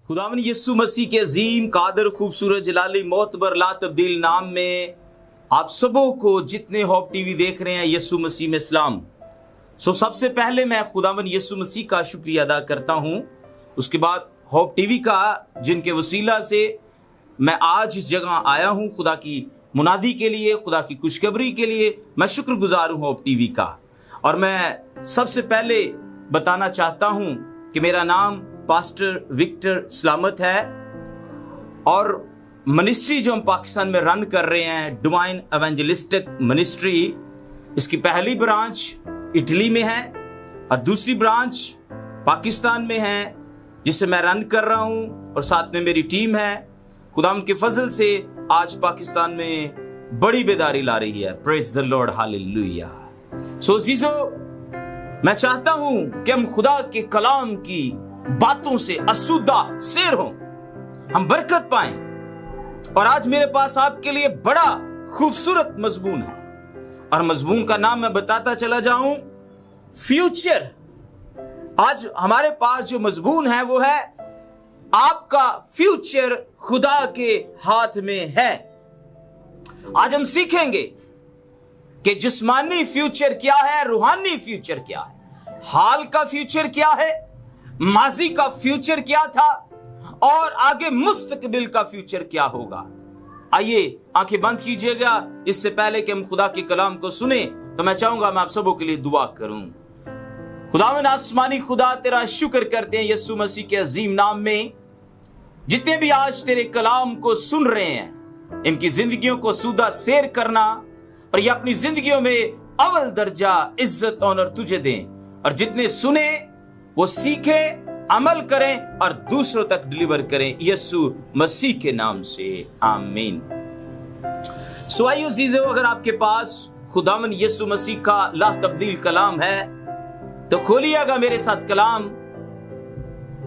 खुदावन यीशु मसीह के अजीम कादर खूबसूरत जलाली मोतबर ला तब्दील नाम में आप सबों को जितने होप टीवी देख रहे हैं यीशु मसीह में सलाम। सबसे पहले मैं खुदावन यीशु मसीह का शुक्रिया अदा करता हूं, उसके बाद होप टीवी का जिनके वसीला से मैं आज इस जगह आया हूं खुदा की मुनादी के लिए, खुदा की खुशखबरी के लिए मैं शुक्रगुजार हूं होप टीवी का। और मैं सबसे पहले बताना चाहता हूं कि मेरा नाम पास्टर विक्टर सलामत है और मिनिस्ट्री जो हम पाकिस्तान में रन कर रहे हैं डिवाइन एवेंजलिस्टिक मिनिस्ट्री, इसकी पहली ब्रांच इटली में है और दूसरी ब्रांच पाकिस्तान में है जिसे मैं रन कर रहा हूं और साथ में मेरी टीम है। खुदाम के फजल से आज पाकिस्तान में बड़ी बेदारी ला रही है। Praise the Lord, hallelujah. अजीजो, मैं चाहता हूं कि हम खुदा के कलाम की बातों से आसूदा सैर हों, हम बरकत पाएं। और आज मेरे पास आपके लिए बड़ा खूबसूरत मजमून है और मजमून का नाम मैं बताता चला जाऊं, फ्यूचर। आज हमारे पास जो मजमून है वो है आपका फ्यूचर खुदा के हाथ में है। आज हम सीखेंगे कि जिस्मानी फ्यूचर क्या है, रूहानी फ्यूचर क्या है, हाल का फ्यूचर क्या है, माजी का फ्यूचर क्या था और आगे मुस्तकबिल का फ्यूचर क्या होगा। आइए आंखें बंद कीजिएगा। इससे पहले कि हम खुदा के कलाम को सुने तो मैं चाहूंगा मैं आप सबों के लिए दुआ करूं। खुदावन आसमानी खुदा, तेरा शुक्र करते हैं यीशु मसीह के अजीम नाम में। जितने भी आज तेरे कलाम को सुन रहे हैं, इनकी जिंदगियों को सूदा सैर करना और ये अपनी जिंदगियों में अव्वल दर्जा इज्जत ऑनर तुझे दें। और जितने सुने वो सीखे, अमल करें और दूसरों तक डिलीवर करें, यीशु मसीह के नाम से आमीन। आइयो अजीजों, अगर आपके पास खुदावन यीशु मसीह का ला तब्दील कलाम है तो खोलिएगा मेरे साथ कलाम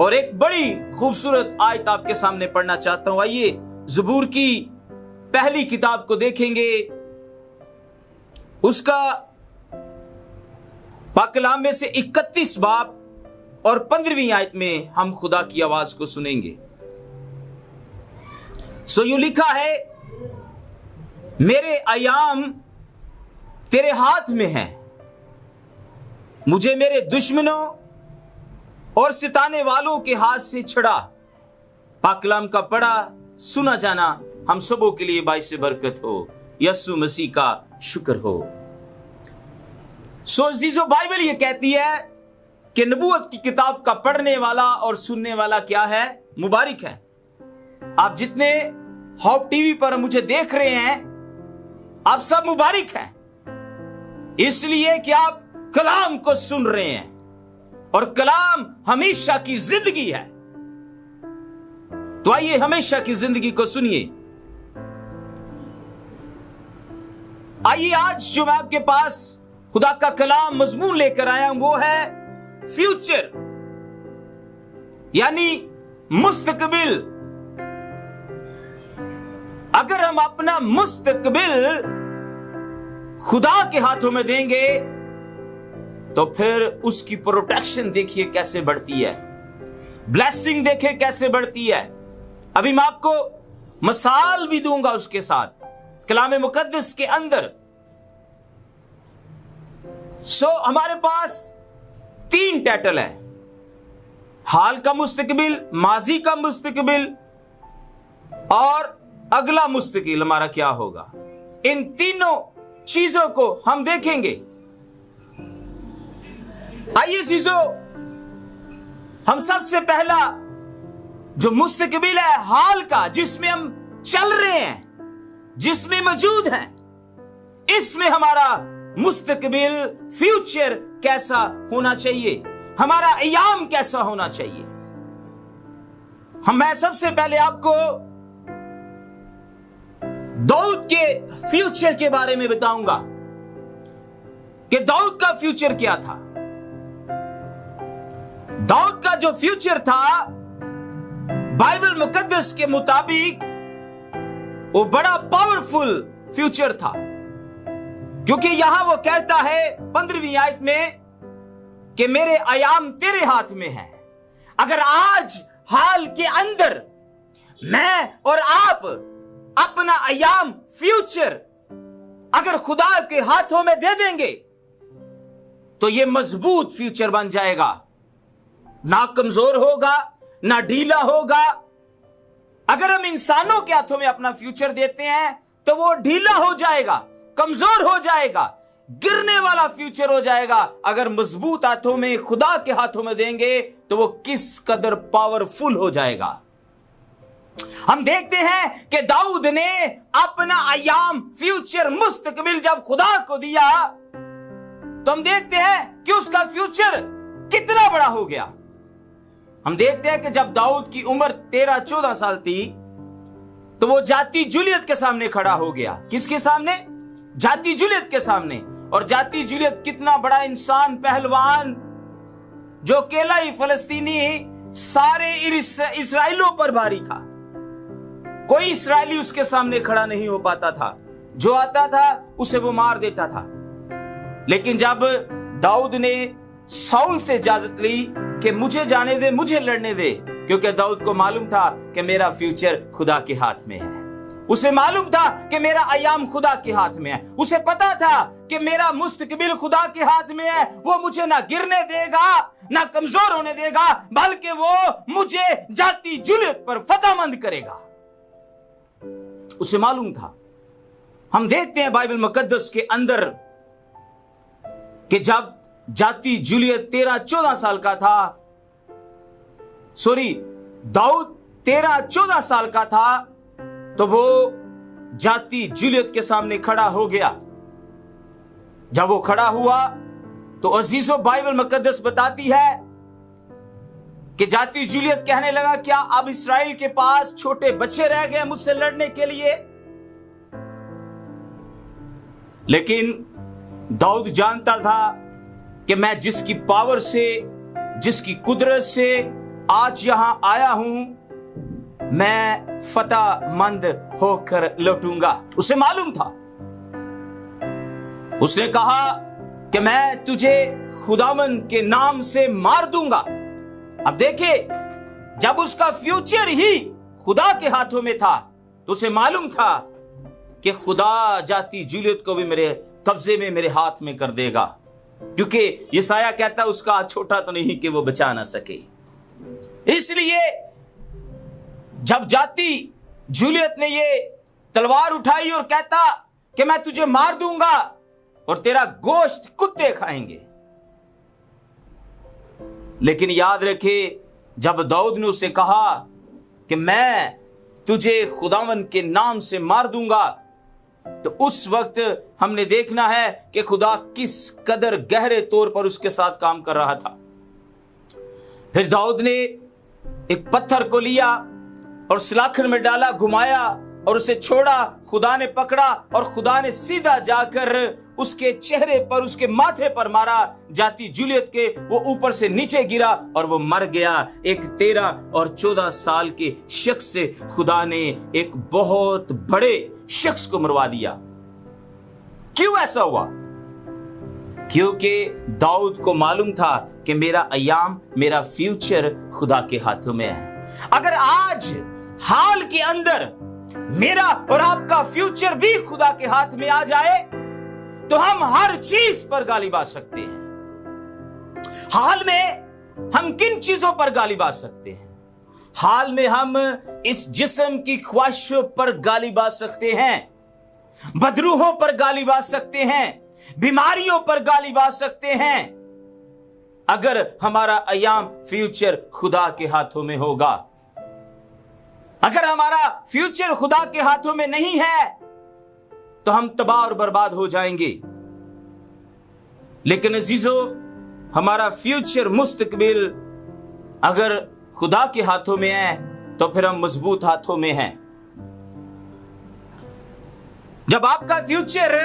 और एक बड़ी खूबसूरत आयत आपके सामने पढ़ना चाहता हूं। आइए ज़बूर की पहली किताब को देखेंगे, उसका पाक कलाम में से 31 बाब और 15वीं आयत में हम खुदा की आवाज को सुनेंगे। यूं लिखा है, मेरे अयाम तेरे हाथ में है, मुझे मेरे दुश्मनों और सिताने वालों के हाथ से छड़ा। पाक कलाम का पढ़ा सुना जाना हम सबों के लिए बाइस बरकत हो। यीशु मसीह का शुक्र हो। अजीजों, बाइबल ये कहती है कि नबूवत की किताब का पढ़ने वाला और सुनने वाला क्या है? मुबारक है। आप जितने होप टीवी पर मुझे देख रहे हैं, आप सब मुबारक हैं, इसलिए कि आप कलाम को सुन रहे हैं और कलाम हमेशा की जिंदगी है। तो आइए हमेशा की जिंदगी को सुनिए। आइए आज जो मैं आपके पास खुदा का कलाम मजमून लेकर आया हूं वो है फ्यूचर, यानी मुस्तकबिल। अगर हम अपना मुस्तकबिल खुदा के हाथों में देंगे तो फिर उसकी प्रोटेक्शन देखिए कैसे बढ़ती है, ब्लेसिंग देखिए कैसे बढ़ती है। अभी मैं आपको मिसाल भी दूंगा उसके साथ कलाम मुकद्दस के अंदर। हमारे पास 3 टाइटल है, हाल का मुस्तकबिल, माजी का मुस्तकबिल और अगला मुस्तकबिल हमारा क्या होगा। इन तीनों चीजों को हम देखेंगे। आइए चीजों, हम सबसे पहला जो मुस्तकबिल है हाल का, जिसमें हम चल रहे हैं, जिसमें मौजूद हैं, इसमें हमारा मुस्तकबिल फ्यूचर कैसा होना चाहिए, हमारा अयाम कैसा होना चाहिए। मैं सबसे पहले आपको दाऊद के फ्यूचर के बारे में बताऊंगा कि दाऊद का फ्यूचर क्या था। दाऊद का जो फ्यूचर था बाइबल मुकद्दस के मुताबिक वो बड़ा पावरफुल फ्यूचर था, क्योंकि यहां वो कहता है 15वीं आयत में कि मेरे अयाम तेरे हाथ में है। अगर आज हाल के अंदर मैं और आप अपना अयाम फ्यूचर अगर खुदा के हाथों में दे देंगे तो ये मजबूत फ्यूचर बन जाएगा, ना कमजोर होगा ना ढीला होगा। अगर हम इंसानों के हाथों में अपना फ्यूचर देते हैं तो वो ढीला हो जाएगा, कमजोर हो जाएगा, गिरने वाला फ्यूचर हो जाएगा। अगर मजबूत हाथों में, खुदा के हाथों में देंगे तो वो किस कदर पावरफुल हो जाएगा। हम देखते हैं कि दाऊद ने अपना अयाम फ्यूचर मुस्तकबिल जब खुदा को दिया तो हम देखते हैं कि उसका फ्यूचर कितना बड़ा हो गया। हम देखते हैं कि जब दाऊद की उम्र 13-14 साल थी तो वो जाति जूलियत के सामने खड़ा हो गया। किसके सामने? जाति जूलियत के सामने। और जाति जूलियत कितना बड़ा इंसान, पहलवान, जो अकेला ही फलस्तीनी सारे इस्राएलियों पर भारी था। कोई इस्राएली उसके सामने खड़ा नहीं हो पाता था, जो आता था उसे वो मार देता था। लेकिन जब दाऊद ने साउल से इजाजत ली कि मुझे जाने दे, मुझे लड़ने दे, क्योंकि दाऊद को मालूम था कि मेरा फ्यूचर खुदा के हाथ में है। उसे मालूम था कि मेरा अयाम खुदा के हाथ में है। उसे पता था कि मेरा मुस्तकबिल खुदा के हाथ में है। वो मुझे ना गिरने देगा ना कमजोर होने देगा, बल्कि वो मुझे जाति जूलियत पर फतहमंद करेगा। उसे मालूम था। हम देखते हैं बाइबल मुकद्दस के अंदर कि जब जाति जूलियत 13-14 साल का था, दाऊद 13-14 साल का था, तो वो जाति जूलियत के सामने खड़ा हो गया। जब वो खड़ा हुआ तो अजीजों, बाइबल मुकद्दस बताती है कि जाति जूलियत कहने लगा, क्या अब इस्राएल के पास छोटे बच्चे रह गए मुझसे लड़ने के लिए? लेकिन दाऊद जानता था कि मैं जिसकी पावर से, जिसकी कुदरत से आज यहां आया हूं, मैं फतहमंद होकर लौटूंगा। उसे मालूम था। उसने कहा कि मैं तुझे खुदावन के नाम से मार दूंगा। अब देखे, जब उसका फ्यूचर ही खुदा के हाथों में था तो उसे मालूम था कि खुदा जाति जूलियत को भी मेरे कब्जे में, मेरे हाथ में कर देगा, क्योंकि यशायाह कहता है उसका हाथ छोटा तो नहीं कि वो बचा ना सके। इसलिए जब जाति जूलियत ने ये तलवार उठाई और कहता कि मैं तुझे मार दूंगा और तेरा गोश्त कुत्ते खाएंगे, लेकिन याद रखे, जब दाऊद ने उसे कहा कि मैं तुझे खुदावन के नाम से मार दूंगा, तो उस वक्त हमने देखना है कि खुदा किस कदर गहरे तौर पर उसके साथ काम कर रहा था। फिर दाऊद ने एक पत्थर को लिया और सलाखन में डाला, घुमाया और उसे छोड़ा। खुदा ने पकड़ा और खुदा ने सीधा जाकर उसके चेहरे पर, उसके माथे पर मारा। जाति जूलियत के वो ऊपर से नीचे गिरा और वो मर गया। एक 13 और 14 साल के शख्स से खुदा ने एक बहुत बड़े शख्स को मरवा दिया। क्यों ऐसा हुआ? क्योंकि दाऊद को मालूम था कि मेरा अयाम, मेरा फ्यूचर खुदा के हाथों में है। अगर आज हाल के अंदर मेरा और आपका फ्यूचर भी खुदा के हाथ में आ जाए तो हम हर चीज पर गालिब आ सकते हैं। हाल में हम किन चीजों पर गालिब आ सकते हैं? हाल में हम इस जिस्म की ख्वाहिशों पर गालिब आ सकते हैं, बदरूहों पर गालिब आ सकते हैं, बीमारियों पर गालिब आ सकते हैं, अगर हमारा अयाम फ्यूचर खुदा के हाथों में होगा। अगर हमारा फ्यूचर खुदा के हाथों में नहीं है तो हम तबाह और बर्बाद हो जाएंगे। लेकिन अजीजों, हमारा फ्यूचर, मुस्तकबिल अगर खुदा के हाथों में है तो फिर हम मजबूत हाथों में हैं। जब आपका फ्यूचर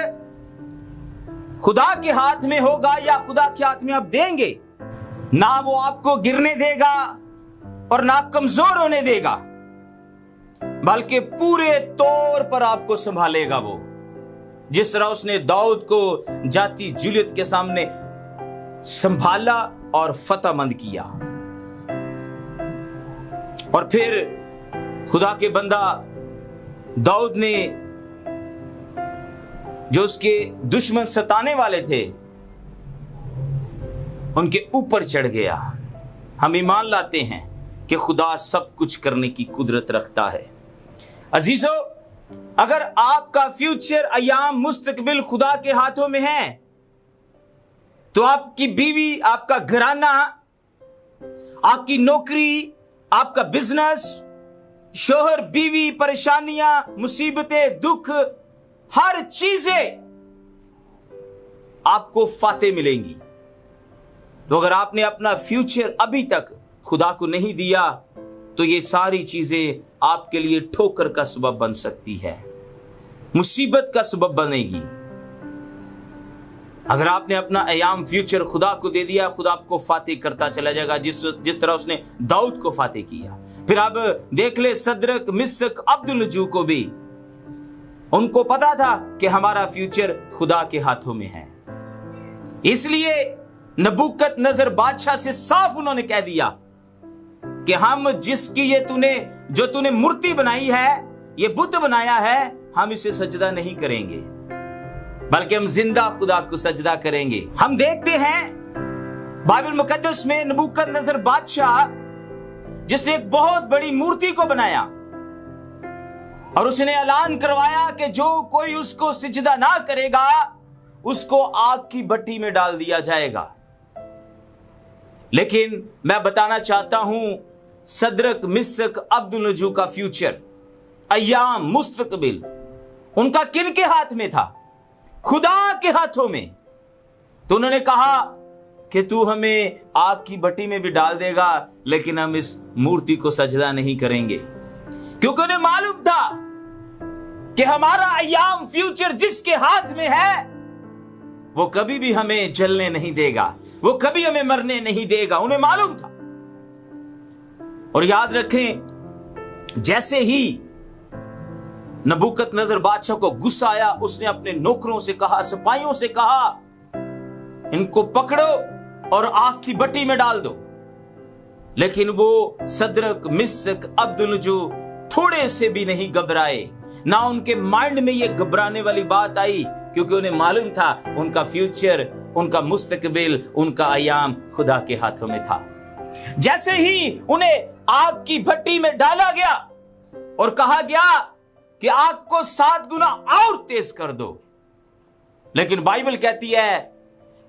खुदा के हाथ में होगा या खुदा के हाथ में आप देंगे, ना वो आपको गिरने देगा और ना कमजोर होने देगा, बल्कि पूरे तौर पर आपको संभालेगा। वो जिस तरह उसने दाऊद को जाति जूलियत के सामने संभाला और फतहमंद किया। और फिर खुदा के बंदा दाऊद ने, जो उसके दुश्मन सताने वाले थे, उनके ऊपर चढ़ गया। हम ईमान लाते हैं कि खुदा सब कुछ करने की कुदरत रखता है। अजीजों, अगर आपका फ्यूचर, अयाम, मुस्तकबिल खुदा के हाथों में है, तो आपकी बीवी, आपका घराना, आपकी नौकरी, आपका बिजनेस, शोहर बीवी, परेशानियां, मुसीबतें, दुख, हर चीजें आपको फातेह मिलेंगी। तो अगर आपने अपना फ्यूचर अभी तक खुदा को नहीं दिया, तो ये सारी चीजें आपके लिए ठोकर का सबब बन सकती है, मुसीबत का सबब बनेगी। अगर आपने अपना अयाम, फ्यूचर खुदा को दे दिया, खुदा आपको फातेह करता चला जाएगा, जिस तरह उसने दाऊद को फातेह किया। फिर आप देख ले सदरक, मिसक, अब्दुलनजू को भी, उनको पता था कि हमारा फ्यूचर खुदा के हाथों में है। इसलिए नबूकदनेस्सर बादशाह से साफ उन्होंने कह दिया कि हम जिसकी ये जो तूने मूर्ति बनाई है, ये बुत बनाया है, हम इसे सजदा नहीं करेंगे, बल्कि हम जिंदा खुदा को सजदा करेंगे। हम देखते हैं बाइबल मुकद्दस में नबूकदनेस्सर बादशाह, जिसने एक बहुत बड़ी मूर्ति को बनाया और उसने ऐलान करवाया कि जो कोई उसको सजदा ना करेगा, उसको आग की भट्टी में डाल दिया जाएगा। लेकिन मैं बताना चाहता हूं, सदरक, मिसक, अब्दुलनजू का फ्यूचर, अय्याम, मुस्तकबिल, उनका किन के हाथ में था? खुदा के हाथों में। तो उन्होंने कहा कि तू हमें आग की भट्टी में भी डाल देगा, लेकिन हम इस मूर्ति को सजदा नहीं करेंगे, क्योंकि उन्हें मालूम था कि हमारा अय्याम, फ्यूचर जिसके हाथ में है, वो कभी भी हमें जलने नहीं देगा, वो कभी हमें मरने नहीं देगा। उन्हें मालूम था। और याद रखें, जैसे ही नबूकदनेस्सर बादशाह को गुस्सा आया, उसने अपने नौकरों से कहा, सिपाहियों से कहा, इनको पकड़ो और आग की भट्टी में डाल दो। लेकिन वो सदरक, मिसक, अब्दुलनजू थोड़े से भी नहीं घबराए, ना उनके माइंड में ये घबराने वाली बात आई, क्योंकि उन्हें मालूम था उनका फ्यूचर, उनका मुस्तकबिल, उनका अयाम खुदा के हाथों में था। जैसे ही उन्हें आग की भट्टी में डाला गया और कहा गया कि आग को 7 गुना और तेज कर दो, लेकिन बाइबल कहती है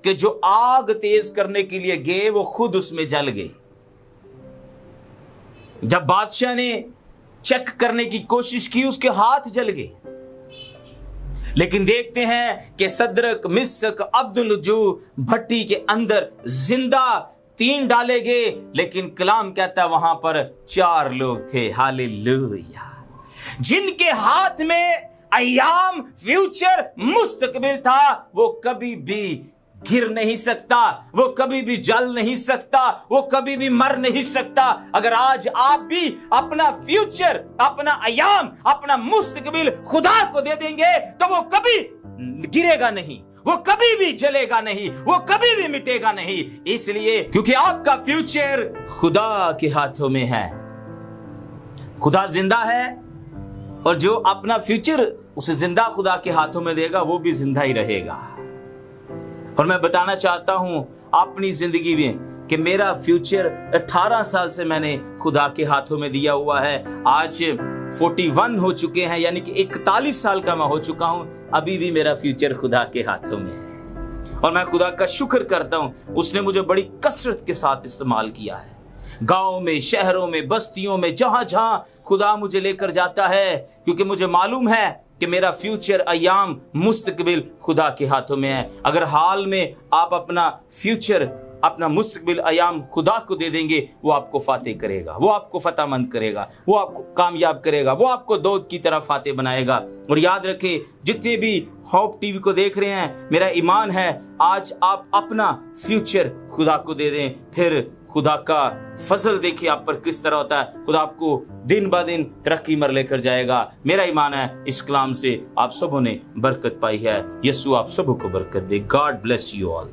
कि जो आग तेज करने के लिए गए, वो खुद उसमें जल गए। जब बादशाह ने चेक करने की कोशिश की, उसके हाथ जल गए। लेकिन देखते हैं कि सदरक, मिसक, अब्दुलनजू भट्टी के अंदर जिंदा 3 डाले गए, लेकिन कलाम कहता है वहां पर 4 लोग थे। हालेलुया। जिनके हाथ में अय्याम, फ्यूचर, मुस्तकबिल था, वो कभी भी गिर नहीं सकता, वो कभी भी जल नहीं सकता, वो कभी भी मर नहीं सकता। अगर आज आप भी अपना फ्यूचर, अपना अय्याम, अपना मुस्तकबिल खुदा को दे देंगे, तो वो कभी गिरेगा नहीं, वो कभी भी जलेगा नहीं, वो कभी भी मिटेगा नहीं। इसलिए क्योंकि आपका फ्यूचर खुदा के हाथों में है। खुदा जिंदा है, और जो अपना फ्यूचर उसे जिंदा खुदा के हाथों में देगा, वो भी जिंदा ही रहेगा। और मैं बताना चाहता हूं अपनी जिंदगी में कि मेरा फ्यूचर 18 साल से मैंने खुदा के हाथों में दिया हुआ है। आज 41 हो चुके हैं, यानी कि 41 साल का मैं हो चुका हूं, अभी भी मेरा फ्यूचर खुदा के हाथों में है। और मैं खुदा का शुक्र करता हूं, उसने मुझे बड़ी कसरत के साथ इस्तेमाल किया है। गांव में, शहरों में, बस्तियों में, जहां जहां खुदा मुझे लेकर जाता है, क्योंकि मुझे मालूम है कि मेरा फ्यूचर, अय्याम, मुस्तकबिल खुदा के हाथों में है। अगर हाल में आप अपना फ्यूचर, अपना मुस्तकबिल, अय्याम खुदा को दे देंगे, वो आपको फातेह करेगा, वो आपको फतहमंद करेगा, वो आपको कामयाब करेगा, वो आपको दाऊद की तरह फातेह बनाएगा। और याद रखें, जितने भी होप टीवी को देख रहे हैं, मेरा ईमान है आज आप अपना फ्यूचर खुदा को दे दें, फिर खुदा का फजल देखिए आप पर किस तरह होता है। खुदा आपको दिन ब दिन तरक्की मर लेकर जाएगा। मेरा ईमान है इस कलाम से आप सबों ने बरकत पाई है। यीशु आप सबों को बरकत दे। God bless you all.